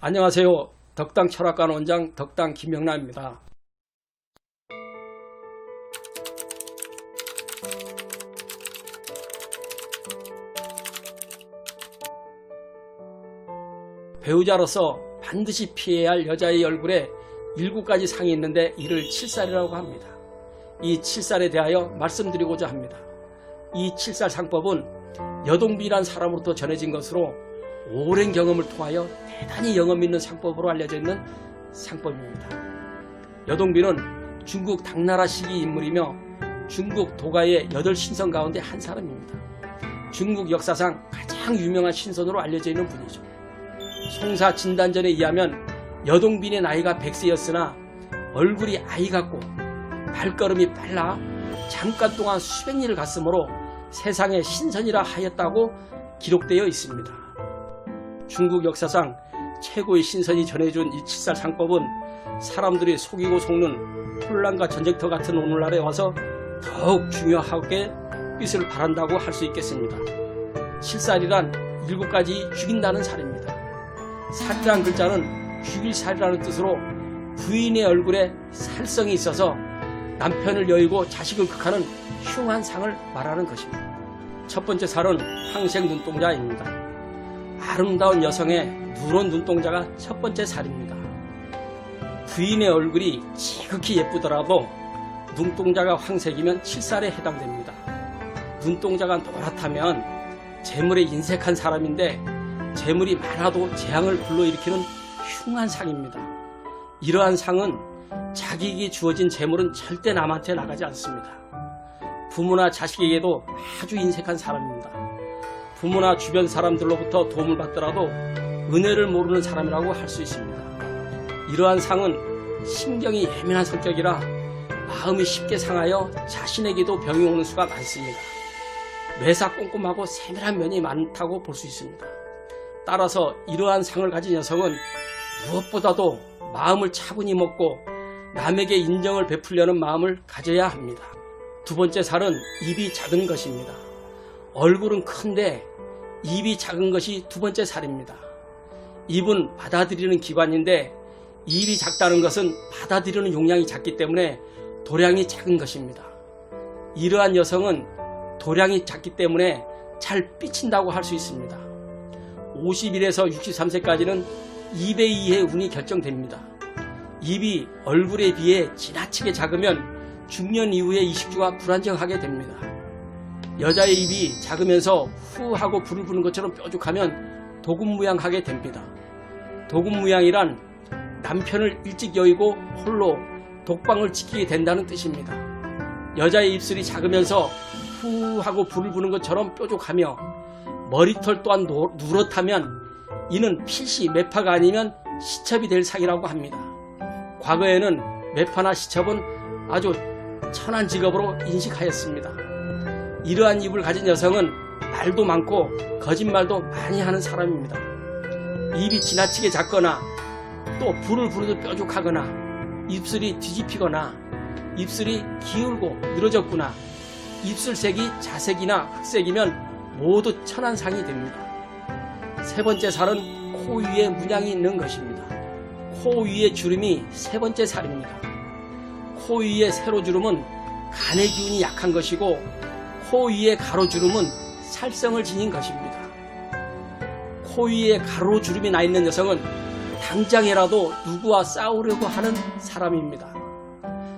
안녕하세요. 덕당 철학관 원장 덕당 김영란입니다. 배우자로서 반드시 피해야 할 여자의 얼굴에 7가지 상이 있는데 이를 칠살이라고 합니다. 이 칠살에 대하여 말씀드리고자 합니다. 이 칠살 상법은 여동빈이라는 사람으로부터 전해진 것으로 오랜 경험을 통하여 대단히 영업 있는 상법으로 알려져 있는 상법입니다. 여동빈은 중국 당나라 시기 인물이며 중국 도가의 8신선 가운데 한 사람입니다. 중국 역사상 가장 유명한 신선으로 알려져 있는 분이죠. 송사 진단전에 의하면 여동빈의 나이가 100세였으나 얼굴이 아이 같고 발걸음이 빨라 잠깐 동안 수백 리를 갔으므로 세상에 신선이라 하였다고 기록되어 있습니다. 중국 역사상 최고의 신선이 전해준 이 칠살 상법은 사람들이 속이고 속는 혼란과 전쟁터 같은 오늘날에 와서 더욱 중요하게 빛을 발한다고 할 수 있겠습니다. 칠살이란 7가지 죽인다는 살입니다. 살이란 글자는 죽일 살이라는 뜻으로 부인의 얼굴에 살성이 있어서 남편을 여의고 자식을 극하는 흉한 상을 말하는 것입니다. 첫 번째 살은 황색 눈동자입니다. 아름다운 여성의 누런 눈동자가 첫 번째 살입니다. 부인의 얼굴이 지극히 예쁘더라도 눈동자가 황색이면 칠살에 해당됩니다. 눈동자가 노랗다면 재물에 인색한 사람인데 재물이 많아도 재앙을 불러일으키는 흉한 상입니다. 이러한 상은 자기에게 주어진 재물은 절대 남한테 나가지 않습니다. 부모나 자식에게도 아주 인색한 사람입니다. 부모나 주변 사람들로부터 도움을 받더라도 은혜를 모르는 사람이라고 할 수 있습니다. 이러한 상은 신경이 예민한 성격이라 마음이 쉽게 상하여 자신에게도 병이 오는 수가 많습니다. 매사 꼼꼼하고 세밀한 면이 많다고 볼 수 있습니다. 따라서 이러한 상을 가진 여성은 무엇보다도 마음을 차분히 먹고 남에게 인정을 베풀려는 마음을 가져야 합니다. 두 번째 살은 입이 작은 것입니다. 얼굴은 큰데 입이 작은 것이 두 번째 살입니다. 입은 받아들이는 기관인데 입이 작다는 것은 받아들이는 용량이 작기 때문에 도량이 작은 것입니다. 이러한 여성은 도량이 작기 때문에 잘 삐친다고 할 수 있습니다. 51에서 63세까지는 2배 이하의 운이 결정됩니다. 입이 얼굴에 비해 지나치게 작으면 중년 이후에 이식주가 불안정하게 됩니다. 여자의 입이 작으면서 후하고 불을 부는 것처럼 뾰족하면 도금무양하게 됩니다. 도금무양이란 남편을 일찍 여의고 홀로 독방을 지키게 된다는 뜻입니다. 여자의 입술이 작으면서 후하고 불을 부는 것처럼 뾰족하며 머리털 또한 누렇다면 이는 필시 매파가 아니면 시첩이 될 상이라고 합니다. 과거에는 매파나 시첩은 아주 천한 직업으로 인식하였습니다. 이러한 입을 가진 여성은 말도 많고 거짓말도 많이 하는 사람입니다. 입이 지나치게 작거나 또 불을 부르듯 뾰족하거나 입술이 뒤집히거나 입술이 기울고 늘어졌구나 입술색이 자색이나 흑색이면 모두 천한 상이 됩니다. 세 번째 살은 코 위에 문양이 있는 것입니다. 코 위의 주름이 세 번째 살입니다. 코 위의 세로주름은 간의 기운이 약한 것이고 코 위의 가로주름은 살성을 지닌 것입니다. 코 위에 가로주름이 나 있는 여성은 당장이라도 누구와 싸우려고 하는 사람입니다.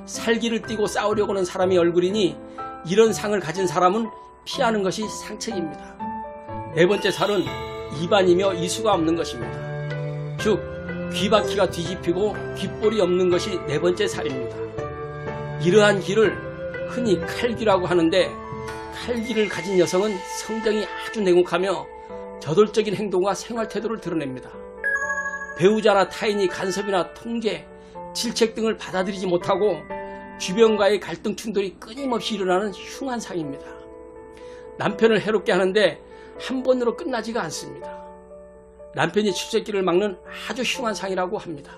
살기를 띠고 싸우려고 하는 사람의 얼굴이니 이런 상을 가진 사람은 피하는 것이 상책입니다. 네 번째 살은 이반이며 이수가 없는 것입니다. 즉 귀바퀴가 뒤집히고 귓볼이 없는 것이 네 번째 살입니다. 이러한 귀를 흔히 칼귀라고 하는데 칼귀를 가진 여성은 성정이 아주 냉혹하며 저돌적인 행동과 생활태도를 드러냅니다. 배우자나 타인이 간섭이나 통제, 질책 등을 받아들이지 못하고 주변과의 갈등 충돌이 끊임없이 일어나는 흉한 상입니다. 남편을 해롭게 하는데 한 번으로 끝나지가 않습니다. 남편이 출세길을 막는 아주 흉한 상이라고 합니다.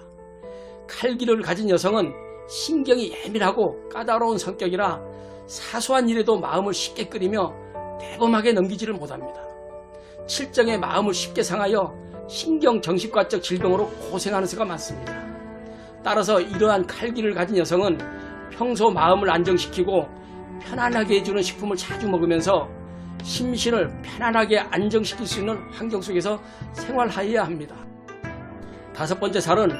칼기를 가진 여성은 신경이 예민하고 까다로운 성격이라 사소한 일에도 마음을 쉽게 끓이며 대범하게 넘기지를 못합니다. 칠정의 마음을 쉽게 상하여 신경정신과적 질병으로 고생하는 수가 많습니다. 따라서 이러한 칼기를 가진 여성은 평소 마음을 안정시키고 편안하게 해주는 식품을 자주 먹으면서 심신을 편안하게 안정시킬 수 있는 환경 속에서 생활하여야 합니다. 5번째 살은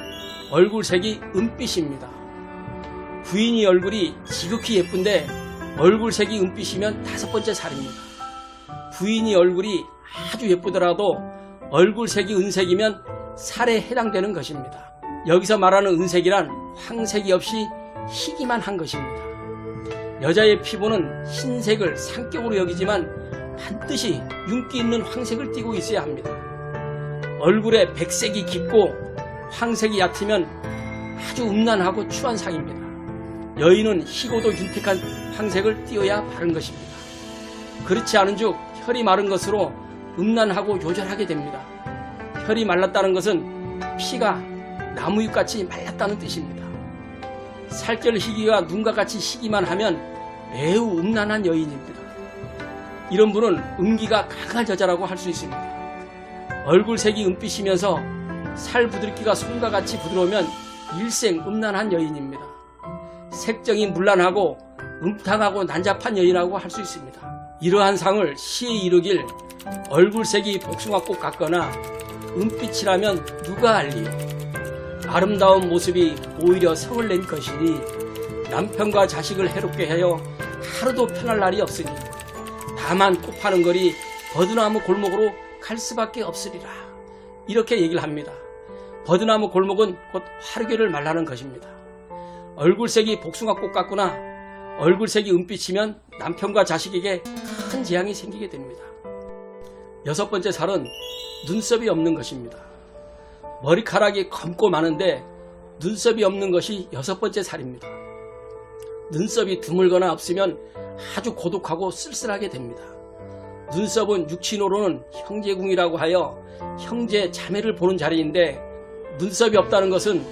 얼굴색이 은빛입니다. 부인이 얼굴이 지극히 예쁜데 얼굴색이 은빛이면 5번째 살입니다. 부인이 얼굴이 아주 예쁘더라도 얼굴색이 은색이면 살에 해당되는 것입니다. 여기서 말하는 은색이란 황색이 없이 희기만 한 것입니다. 여자의 피부는 흰색을 상격으로 여기지만 반드시 윤기 있는 황색을 띠고 있어야 합니다. 얼굴에 백색이 깊고 황색이 얕으면 아주 음란하고 추한 상입니다. 여인은 희고도 윤택한 황색을 띠어야 바른 것입니다. 그렇지 않은즉 혈이 마른 것으로 음란하고 요절하게 됩니다. 혈이 말랐다는 것은 피가 나무잎같이 말랐다는 뜻입니다. 살결 희기가 눈과 같이 희기만 하면 매우 음란한 여인입니다. 이런 분은 음기가 강한 여자라고 할 수 있습니다. 얼굴색이 은빛이면서 살 부드럽기가 손과 같이 부드러우면 일생 음란한 여인입니다. 색정이 문란하고 음탕하고 난잡한 여인이라고 할 수 있습니다. 이러한 상을 시에 이르길 얼굴색이 복숭아꽃 같거나 은빛이라면 누가 알리. 아름다운 모습이 오히려 성을 낸 것이니 남편과 자식을 해롭게 하여 하루도 편할 날이 없으니 다만 꽃 파는 거리 버드나무 골목으로 갈 수밖에 없으리라. 이렇게 얘기를 합니다. 버드나무 골목은 곧 화르게를 말하는 것입니다. 얼굴색이 복숭아꽃 같구나. 얼굴색이 은빛이면 남편과 자식에게 큰 재앙이 생기게 됩니다. 6번째 살은 눈썹이 없는 것입니다. 머리카락이 검고 많은데 눈썹이 없는 것이 6번째 살입니다. 눈썹이 드물거나 없으면 아주 고독하고 쓸쓸하게 됩니다. 눈썹은 육친으로는 형제궁이라고 하여 형제 자매를 보는 자리인데 눈썹이 없다는 것은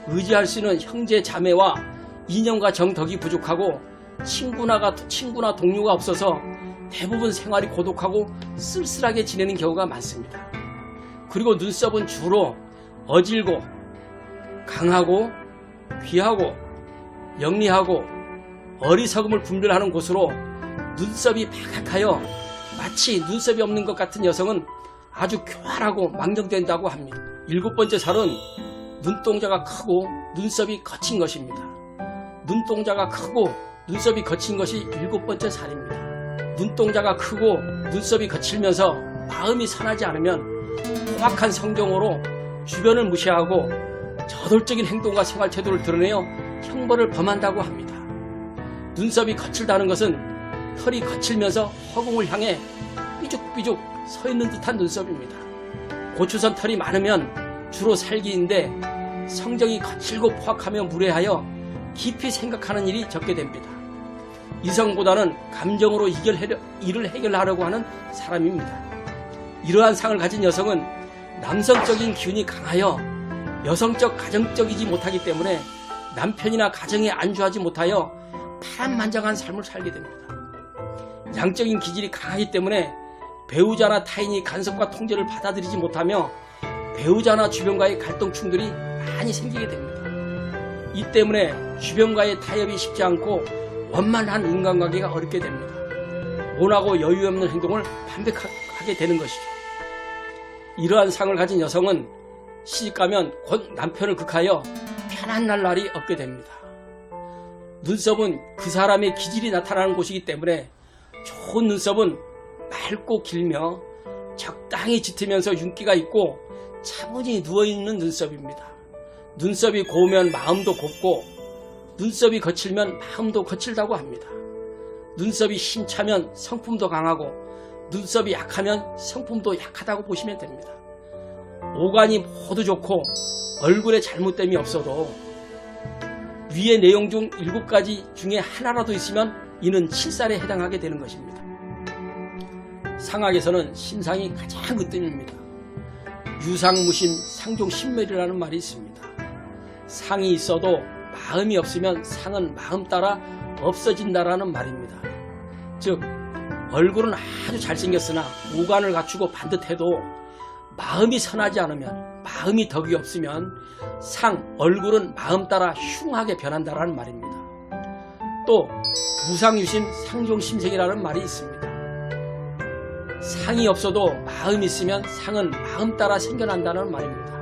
의지할 수 있는 형제 자매와 인연과 정덕이 부족하고 친구나 동료가 없어서 대부분 생활이 고독하고 쓸쓸하게 지내는 경우가 많습니다. 그리고 눈썹은 주로 어질고 강하고 귀하고 영리하고 어리석음을 분별하는 곳으로 눈썹이 바각하여 마치 눈썹이 없는 것 같은 여성은 아주 교활하고 망정된다고 합니다. 7번째 살은 눈동자가 크고 눈썹이 거친 것입니다. 눈동자가 크고 눈썹이 거친 것이 7번째 살입니다. 눈동자가 크고 눈썹이 거칠면서 마음이 선하지 않으면 험악한 성정으로 주변을 무시하고 저돌적인 행동과 생활 태도를 드러내어 형벌을 범한다고 합니다. 눈썹이 거칠다는 것은 털이 거칠면서 허공을 향해 삐죽삐죽 서 있는 듯한 눈썹입니다. 고추선 털이 많으면 주로 살기인데 성정이 거칠고 포악하며 무례하여 깊이 생각하는 일이 적게 됩니다. 이성보다는 감정으로 일을 해결하려고 하는 사람입니다. 이러한 상을 가진 여성은 남성적인 기운이 강하여 여성적 가정적이지 못하기 때문에 남편이나 가정에 안주하지 못하여 파란만장한 삶을 살게 됩니다. 양적인 기질이 강하기 때문에 배우자나 타인이 간섭과 통제를 받아들이지 못하며 배우자나 주변과의 갈등 충돌이 많이 생기게 됩니다. 이 때문에 주변과의 타협이 쉽지 않고 원만한 인간관계가 어렵게 됩니다. 모나고 여유 없는 행동을 반복하게 되는 것이죠. 이러한 상을 가진 여성은 시집가면 곧 남편을 극하여 편한 날이 없게 됩니다. 눈썹은 그 사람의 기질이 나타나는 곳이기 때문에 좋은 눈썹은 맑고 길며 적당히 짙으면서 윤기가 있고 차분히 누워있는 눈썹입니다. 눈썹이 고우면 마음도 곱고 눈썹이 거칠면 마음도 거칠다고 합니다. 눈썹이 힘차면 성품도 강하고 눈썹이 약하면 성품도 약하다고 보시면 됩니다. 오간이 모두 좋고 얼굴에 잘못됨이 없어도 위의 내용 중 7가지 중에 하나라도 있으면 이는 칠살에 해당하게 되는 것입니다. 상학에서는 신상이 가장 으뜸입니다. 유상무심 상종신멸이라는 말이 있습니다. 상이 있어도 마음이 없으면 상은 마음 따라 없어진다라는 말입니다. 즉 얼굴은 아주 잘생겼으나 오간을 갖추고 반듯해도 마음이 선하지 않으면, 마음이 덕이 없으면 얼굴은 마음 따라 흉하게 변한다라는 말입니다. 또 무상유심 상종심생이라는 말이 있습니다. 상이 없어도 마음이 있으면 상은 마음 따라 생겨난다는 말입니다.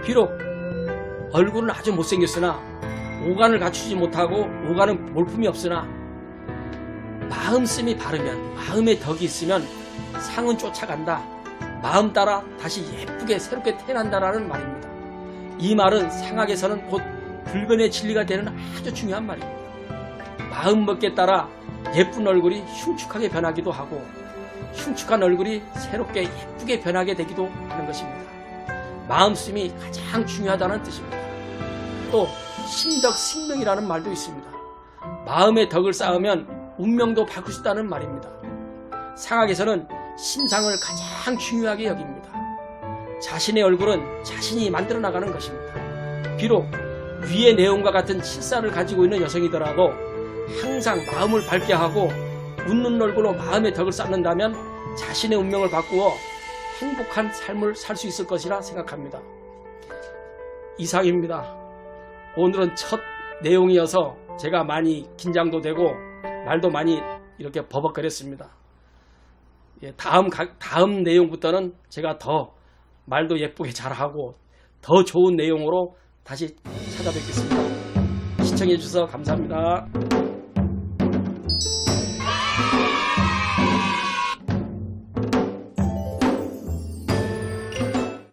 비록 얼굴은 아주 못생겼으나 오간을 갖추지 못하고 오간은 몰품이 없으나 마음씀이 바르면, 마음의 덕이 있으면 상은 쫓아간다. 마음 따라 다시 예쁘게 새롭게 태어난다라는 말입니다. 이 말은 상학에서는 곧 불변의 진리가 되는 아주 중요한 말입니다. 마음 먹기에 따라 예쁜 얼굴이 흉측하게 변하기도 하고 흉측한 얼굴이 새롭게 예쁘게 변하게 되기도 하는 것입니다. 마음씀이 가장 중요하다는 뜻입니다. 또 신덕식명이라는 말도 있습니다. 마음의 덕을 쌓으면 운명도 바꿀 수 있다는 말입니다. 상학에서는 신상을 가장 중요하게 여깁니다. 자신의 얼굴은 자신이 만들어 나가는 것입니다. 비록 위의 내용과 같은 칠살을 가지고 있는 여성이더라도 항상 마음을 밝게 하고 웃는 얼굴로 마음의 덕을 쌓는다면 자신의 운명을 바꾸어 행복한 삶을 살 수 있을 것이라 생각합니다. 이상입니다. 오늘은 첫 내용이어서 제가 많이 긴장도 되고 말도 많이 이렇게 버벅거렸습니다. 다음 내용부터는 제가 더 말도 예쁘게 잘하고 더 좋은 내용으로 다시 찾아뵙겠습니다. 시청해 주셔서 감사합니다.